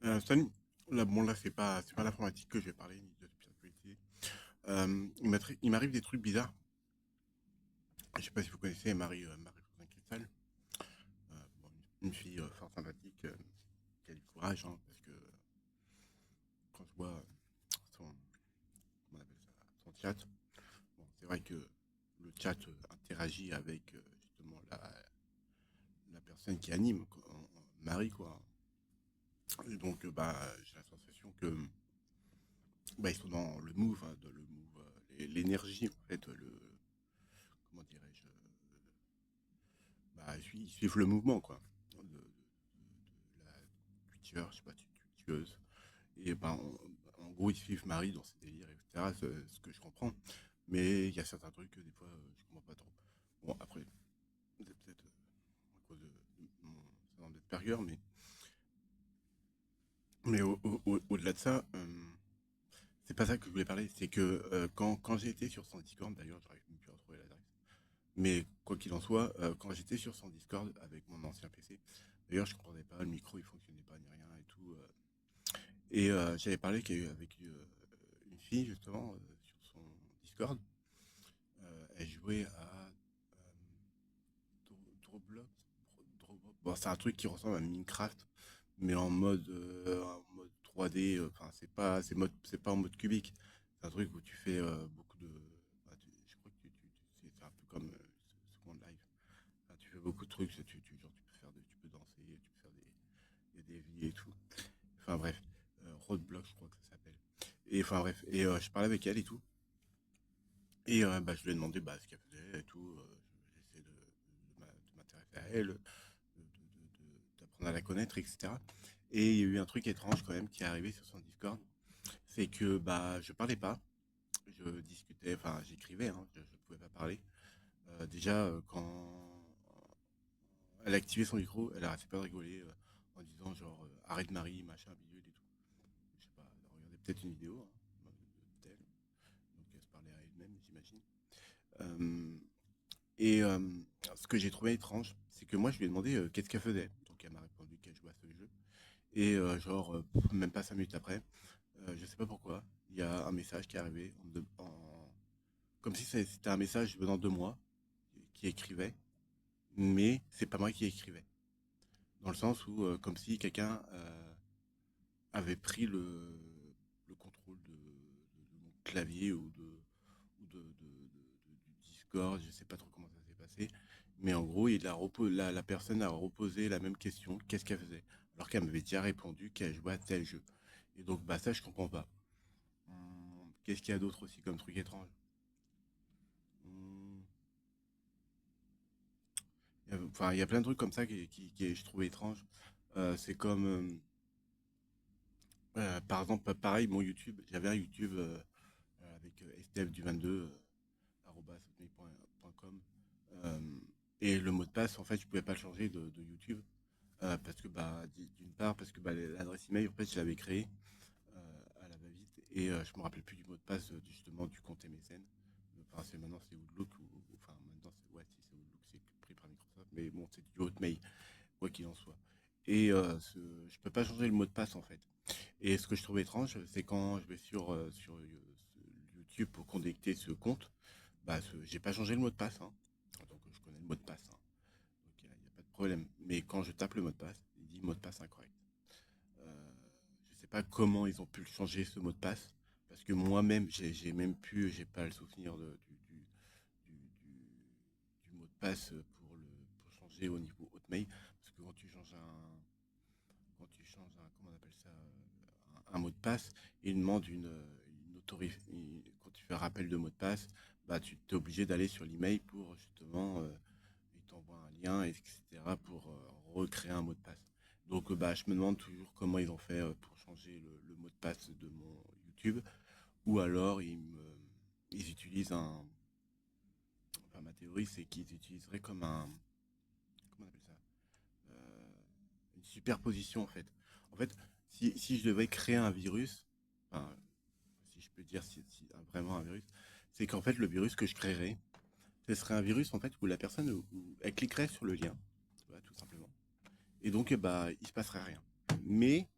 Salut. Là, bon, là, c'est pas l'informatique que je vais parler, ni de cybersécurité. Il m'arrive des trucs bizarres. Je sais pas si vous connaissez Marie Cristal. Bon, une fille fort sympathique, qui a du courage, hein, parce que quand je vois son, comment on appelle ça, son chat, bon, c'est vrai que le chat interagit avec justement la personne qui anime, quoi, Marie, quoi. Et donc, bah, j'ai la sensation que bah, ils sont dans le move, hein, dans le move, l'énergie, en fait, comment dirais-je, bah, ils suivent le mouvement, quoi, de la Twitcher, je sais pas, Twitcheuse. Et ben, en gros, ils suivent Marie dans ses délires, etc., ce que je comprends. Mais il y a certains trucs que des fois, je comprends pas trop. Bon, après, c'est peut-être à cause de mon syndrome d'Asperger, mais au-delà de ça, c'est pas ça que je voulais parler. C'est que quand j'ai été sur son Discord, d'ailleurs, j'arrive même plus à retrouver l'adresse. Mais quoi qu'il en soit, quand j'étais sur son Discord avec mon ancien PC, d'ailleurs je comprenais pas, le micro il fonctionnait pas ni rien et tout. Et j'avais parlé avec une fille justement sur son Discord. Elle jouait à Roblox. Bon, c'est un truc qui ressemble à Minecraft, mais en mode 3D. Enfin, c'est pas en mode cubique. C'est un truc où tu fais beaucoup de. Bah, je crois que c'est un peu comme Second Life. Enfin, tu fais beaucoup de trucs. Genre, tu peux danser, tu peux faire il y a des vies et tout. Enfin bref, Roadblock, je crois que ça s'appelle. Et enfin bref, et je parlais avec elle et tout. Et bah, je lui ai demandé bah, ce qu'elle faisait et tout. J'essaie de m'intéresser à elle, d'apprendre à la connaître, etc. Et il y a eu un truc étrange quand même qui est arrivé sur son Discord. C'est que bah, je parlais pas. Je discutais, enfin j'écrivais, hein, je pouvais pas parler. Déjà, quand elle a activé son micro, elle arrêtait pas de rigoler en disant genre arrête Marie, machin, bidule et tout. Je sais pas, regardez peut-être une vidéo hein, d'elle. Donc elle se parlait à elle-même, j'imagine. Euh, et ce que j'ai trouvé étrange, c'est que moi je lui ai demandé qu'est-ce qu'elle faisait. Donc elle m'a répondu qu'elle jouait à ce jeu. Et même pas 5 minutes après, je sais pas pourquoi, il y a un message qui est arrivé comme si c'était un message venant de moi qui écrivait, mais c'est pas moi qui écrivais. Dans le sens où, comme si quelqu'un avait pris le contrôle de mon clavier du Discord, je sais pas trop comment ça s'est passé, mais en gros, la personne a reposé la même question, qu'est-ce qu'elle faisait, alors qu'elle m'avait déjà répondu qu'elle jouait à tel jeu. Et donc, bah ça, je comprends pas. Qu'est-ce qu'il y a d'autre aussi comme truc étrange? Hum, Enfin, il y a plein de trucs comme ça je trouve étrange. C'est comme, par exemple, pareil, mon YouTube, j'avais un YouTube avec STF du 22, hotmail.com. Euh, et le mot de passe, en fait, je pouvais pas le changer de YouTube. Parce que, bah, d'une part, parce que bah, l'adresse email, en fait, je l'avais créée à la va-vite. Et je me rappelle plus du mot de passe, justement, du compte MSN. Enfin, maintenant, c'est Outlook. Enfin, maintenant, ouais, si c'est Outlook, c'est pris par Microsoft. Mais bon, c'est du Hotmail, quoi qu'il en soit. Et je peux pas changer le mot de passe, en fait. Et ce que je trouve étrange, c'est quand je vais sur YouTube pour connecter ce compte, bah, j'ai pas changé le mot de passe, hein. Donc je connais le mot de passe, hein. Donc il n'y a pas de problème. Mais quand je tape le mot de passe, il dit mot de passe incorrect. Euh, je sais pas comment ils ont pu le changer ce mot de passe, parce que moi-même, j'ai pas le souvenir du mot de passe pour changer au niveau Hotmail, parce que quand tu changes comment on appelle ça, un mot de passe, il demande quand tu fais un rappel de mot de passe, bah tu es obligé d'aller sur l'email pour justement, il t'envoie un lien, etc. pour recréer un mot de passe. Donc bah je me demande toujours comment ils ont fait pour changer le mot de passe de mon YouTube, ou alors ils utilisent enfin ma théorie c'est qu'ils utiliseraient comme comment on appelle ça, euh, une superposition en fait. En fait, si je devais créer un virus, enfin, si je peux dire vraiment un virus, c'est qu'en fait le virus que je créerais, ce serait un virus en fait où la personne elle cliquerait sur le lien, voilà, tout simplement. Et donc bah il se passerait rien. Mais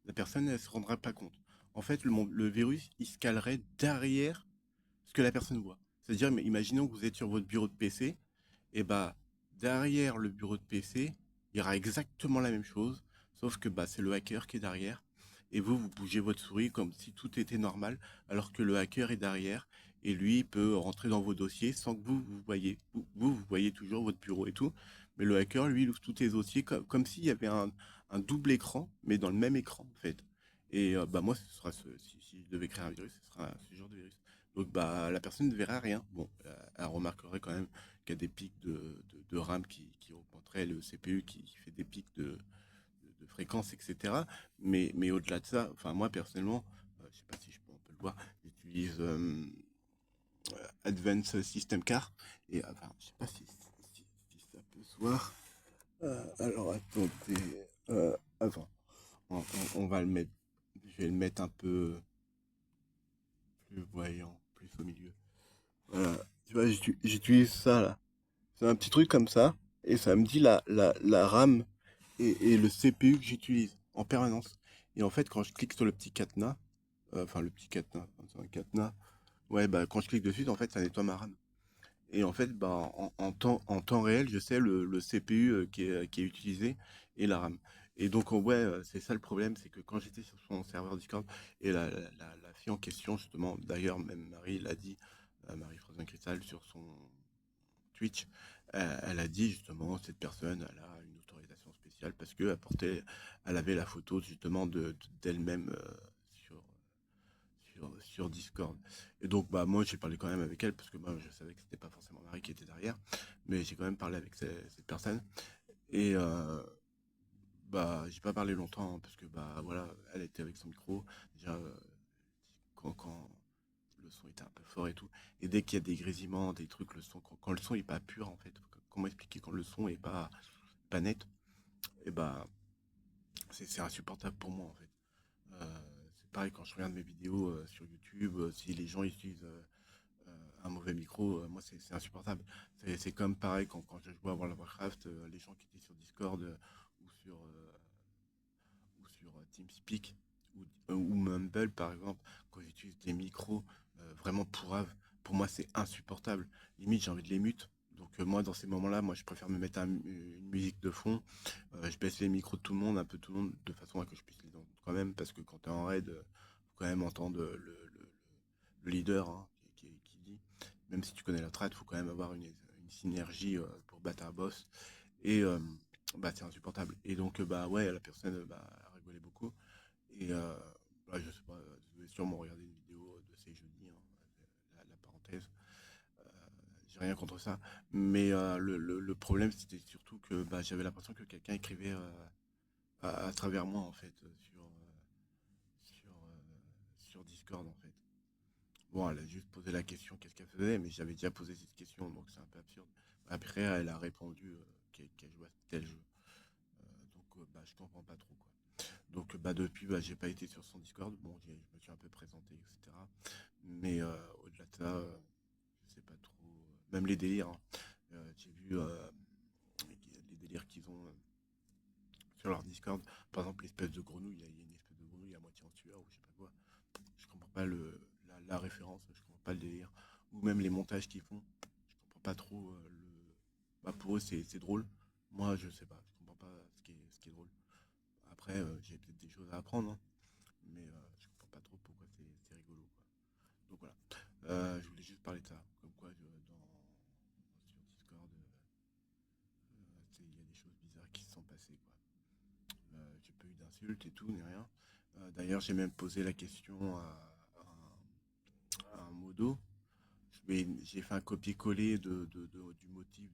la personne, elle se rendra pas compte. En fait, le virus, il se calerait derrière ce que la personne voit. C'est-à-dire, mais imaginons que vous êtes sur votre bureau de PC, et bah, derrière le bureau de PC, il y aura exactement la même chose, sauf que bah, c'est le hacker qui est derrière, et vous bougez votre souris comme si tout était normal, alors que le hacker est derrière, et lui, il peut rentrer dans vos dossiers sans que vous voyez. Vous voyez toujours votre bureau et tout, mais le hacker, lui, il ouvre tous tes dossiers comme s'il y avait un double écran, mais dans le même écran, en fait. Et bah, moi, si je devais créer un virus, ce sera ce genre de virus. Donc bah, la personne ne verra rien. Bon, elle remarquerait quand même qu'il y a des pics de RAM qui augmenteraient le CPU qui fait des pics de fréquence, etc. Mais au-delà de ça, enfin moi personnellement, je sais pas si on peut le voir, j'utilise Advanced System Car et enfin je sais pas si ça peut se voir. Alors attendez, attends, on va le mettre, je vais le mettre un peu plus voyant, plus au milieu. Voilà, tu vois, j'utilise ça là. C'est un petit truc comme ça, et ça me dit la RAM et le CPU que j'utilise en permanence. Et en fait, quand je clique sur le petit cadenas, enfin le petit cadenas, enfin, c'est un cadenas, ouais, bah quand je clique dessus, en fait, ça nettoie ma RAM. Et en fait, bah en temps réel, je sais le CPU qui est utilisé et la RAM. Et donc, ouais, c'est ça le problème, c'est que quand j'étais sur son serveur Discord, et la fille en question, justement, d'ailleurs, même Marie l'a dit, Marie Frozen Crystal, sur son Twitch, elle a dit justement cette personne elle a une autorisation spéciale parce que elle avait la photo justement d'elle-même sur Discord. Et donc bah moi j'ai parlé quand même avec elle parce que moi je savais que c'était pas forcément Marie qui était derrière, mais j'ai quand même parlé avec cette personne et bah j'ai pas parlé longtemps hein, parce que bah voilà elle était avec son micro déjà quand le son était un peu fort et tout. Et dès qu'il y a des grésillements, des trucs, le son, quand le son est pas pur en fait, comment expliquer quand le son est pas net, et bah c'est insupportable pour moi en fait. C'est pareil quand je regarde mes vidéos sur YouTube, si les gens utilisent un mauvais micro, moi c'est insupportable. C'est comme pareil quand je jouais à World of Warcraft, les gens qui étaient sur Discord ou sur TeamSpeak ou Mumble par exemple, quand j'utilise des micros vraiment pourraves, pour moi c'est insupportable. Limite j'ai envie de les mute. Donc moi dans ces moments-là, moi je préfère me mettre une musique de fond. Je baisse les micros de tout le monde, un peu tout le monde, de façon à que je puisse les entendre quand même, parce que quand t'es en raid, faut quand même entendre le leader hein, qui dit. Même si tu connais la strat, faut quand même avoir une synergie pour battre un boss. Et bah c'est insupportable. Et donc bah ouais, la personne bah, a rigolé beaucoup. Et bah, je sais pas, vous avez sûrement regardé une vidéo de ces jeudis, hein, la parenthèse. Euh, j'ai rien contre ça. Mais le problème c'était surtout que bah, j'avais l'impression que quelqu'un écrivait à travers moi en fait sur Discord en fait. Bon, elle a juste posé la question qu'est-ce qu'elle faisait, mais j'avais déjà posé cette question, donc c'est un peu absurde. Après, elle a répondu qu'elle jouait à tel jeu. Donc, bah, je comprends pas trop, quoi. Donc, bah, depuis, bah, j'ai pas été sur son Discord. Bon, je me suis un peu présenté, etc. Mais au-delà de ça, je sais pas trop. Même les délires, hein. J'ai vu les délires qu'ils ont sur leur Discord. Par exemple, l'espèce de grenouille, il y a une espèce de grenouille à moitié en sueur ou je sais pas quoi. Je comprends pas la référence, je comprends pas le délire. Ou même les montages qu'ils font, je comprends pas trop bah, pour eux, c'est drôle. Moi, je sais pas, je comprends pas ce qui est drôle. Après, j'ai peut-être des choses à apprendre, hein, mais je comprends pas trop pourquoi c'est rigolo, quoi. Donc voilà. Je voulais juste parler de ça. Comme quoi, sur Discord, il y a des choses bizarres qui se sont passées, quoi. J'ai pas eu d'insultes et tout, ni rien. D'ailleurs, j'ai même posé la question à un modo. J'ai fait un copier-coller du motif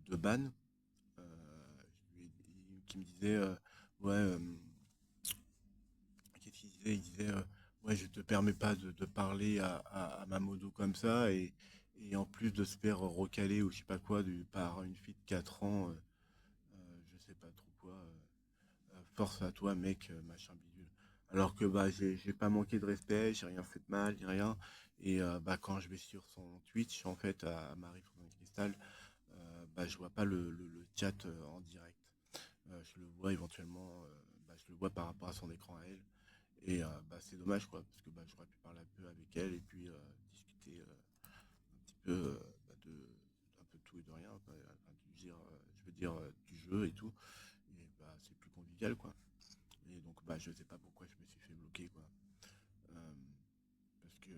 de ban. Qui me disait, ouais, qu'est-ce qu'il disait? Il disait, ouais, je te permets pas de parler à ma modo comme ça, et en plus de se faire recaler ou je sais pas quoi par une fille de 4 ans, je sais pas trop quoi, force à toi, mec, machin bidule. Alors que bah j'ai pas manqué de respect, j'ai rien fait de mal, ni rien. Et bah quand je vais sur son Twitch, en fait, à Marie Frozen Crystal, bah je vois pas le chat en direct. Je le vois éventuellement bah, je le vois par rapport à son écran à elle. Et c'est dommage, quoi, parce que j'aurais pu parler un peu avec elle et puis discuter un petit peu de un peu de tout et de rien, quoi. Enfin, je veux dire du jeu et tout. Et c'est plus convivial, quoi. Et donc je sais pas pourquoi je me suis fait bloquer, quoi. Euh, Parce que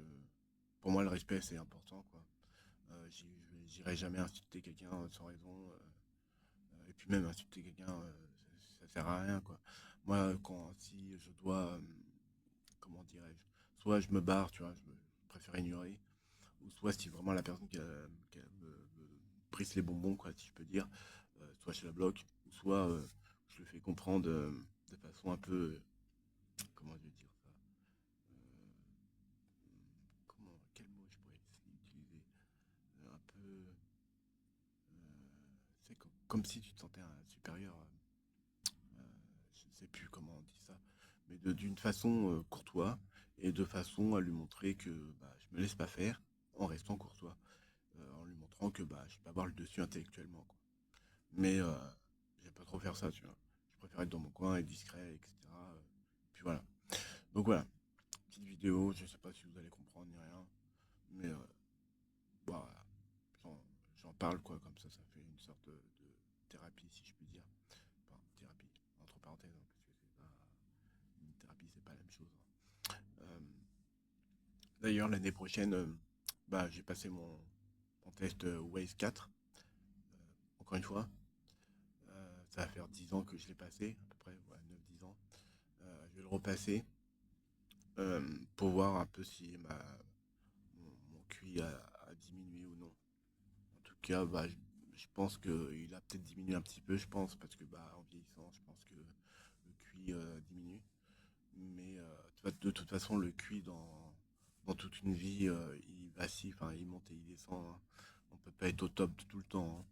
pour moi le respect c'est important, quoi. J'irai jamais insulter quelqu'un sans raison. Et puis même insulter quelqu'un, ça sert à rien, quoi. Moi, si je dois, comment dirais-je, soit je me barre, tu vois, je préfère ignorer, ou soit si vraiment la personne qui me brise les bonbons, quoi, si je peux dire, soit je la bloque, ou soit je le fais comprendre de façon un peu, comment je vais dire ça, quel mot je pourrais utiliser, un peu, c'est comme si tu te sentais un supérieur. Je ne sais plus comment on dit ça, mais d'une façon courtois et de façon à lui montrer que je me laisse pas faire en restant courtois, en lui montrant que je peux avoir le dessus intellectuellement, quoi. Mais j'aime pas trop faire ça, tu vois. Je préfère être dans mon coin, être discret, etc. Puis voilà. Donc voilà, petite vidéo, je sais pas si vous allez comprendre ni rien, mais bah, j'en j'en parle, quoi, comme ça fait une sorte de thérapie, si je puis dire. Enfin, thérapie, entre parenthèses, hein, parce que c'est pas une thérapie, c'est pas la même chose, hein. D'ailleurs, l'année prochaine, j'ai passé mon test Waze 4, encore une fois. Ça va faire 10 ans que je l'ai passé, à peu près, ouais, 9-10 ans. Je vais le repasser euh, pour voir un peu si mon QI a diminué ou non. En tout cas, je pense qu'il a peut-être diminué un petit peu, je pense, parce que en vieillissant, je pense que le QI diminue. Mais de toute façon, le QI dans toute une vie, il vacille, enfin, il monte et il descend, hein. On peut pas être au top tout le temps, hein.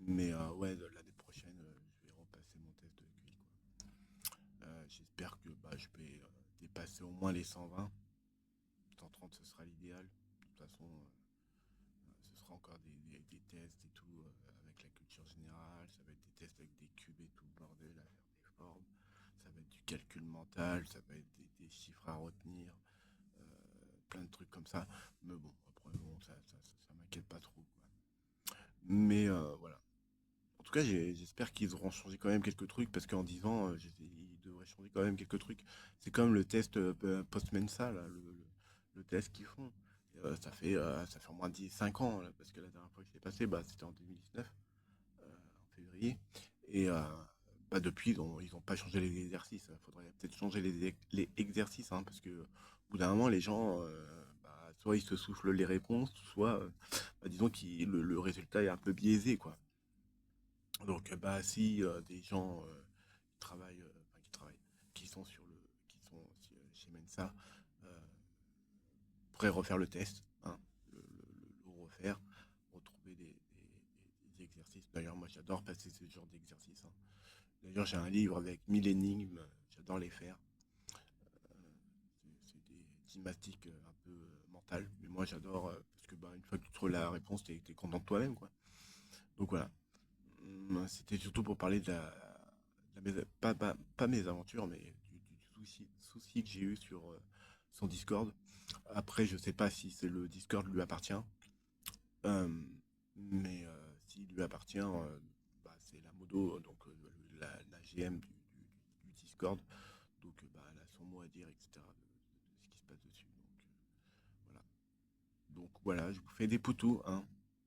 Mais ouais, l'année prochaine, je vais repasser mon test de QI, quoi. J'espère que je vais dépasser au moins les 120. 130, ce sera l'idéal. De toute façon, ce sera encore des tests et tout avec la culture générale. Ça va être des tests avec des cubes et tout le bordel à faire des formes. Ça va être du calcul mental. Ça va être des chiffres à retenir. Plein de trucs comme ça. Mais bon, après, bon, ça m'inquiète pas trop, quoi. Mais voilà. En tout cas, j'espère qu'ils auront changé quand même quelques trucs parce qu'en 10 ans, ils devraient changer quand même quelques trucs. C'est comme le test post-mensa, là, le test qu'ils font. Ça fait au moins 5 ans, là, parce que la dernière fois que je l'ai passé, c'était en 2019, en février. Et depuis, ils ont pas changé les exercices. Il faudrait peut-être changer les exercices, hein, parce que au bout d'un moment, les gens, soit ils se soufflent les réponses, soit, disons que le résultat est un peu biaisé, quoi. Donc, si des gens qui travaillent, enfin, qui sont chez Mensa, euh, pourraient refaire le test, hein, le refaire, retrouver des exercices. D'ailleurs, moi, j'adore passer ce genre d'exercices, hein. D'ailleurs, j'ai un livre avec 1000 énigmes, j'adore les faire. C'est des gymnastiques un peu mentales, mais moi, j'adore parce que une fois que tu trouves la réponse, t'es content de toi-même, quoi. Donc voilà. C'était surtout pour parler pas mes aventures, mais du souci que j'ai eu sur son Discord. Après, je sais pas si c'est le Discord lui appartient, euh, mais s'il lui appartient, c'est la modo, donc la GM du Discord, donc elle a son mot à dire, etc. De ce qui se passe dessus. Donc voilà. Donc voilà, je vous fais des poutous, hein.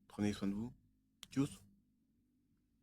Prenez soin de vous. Tchuss.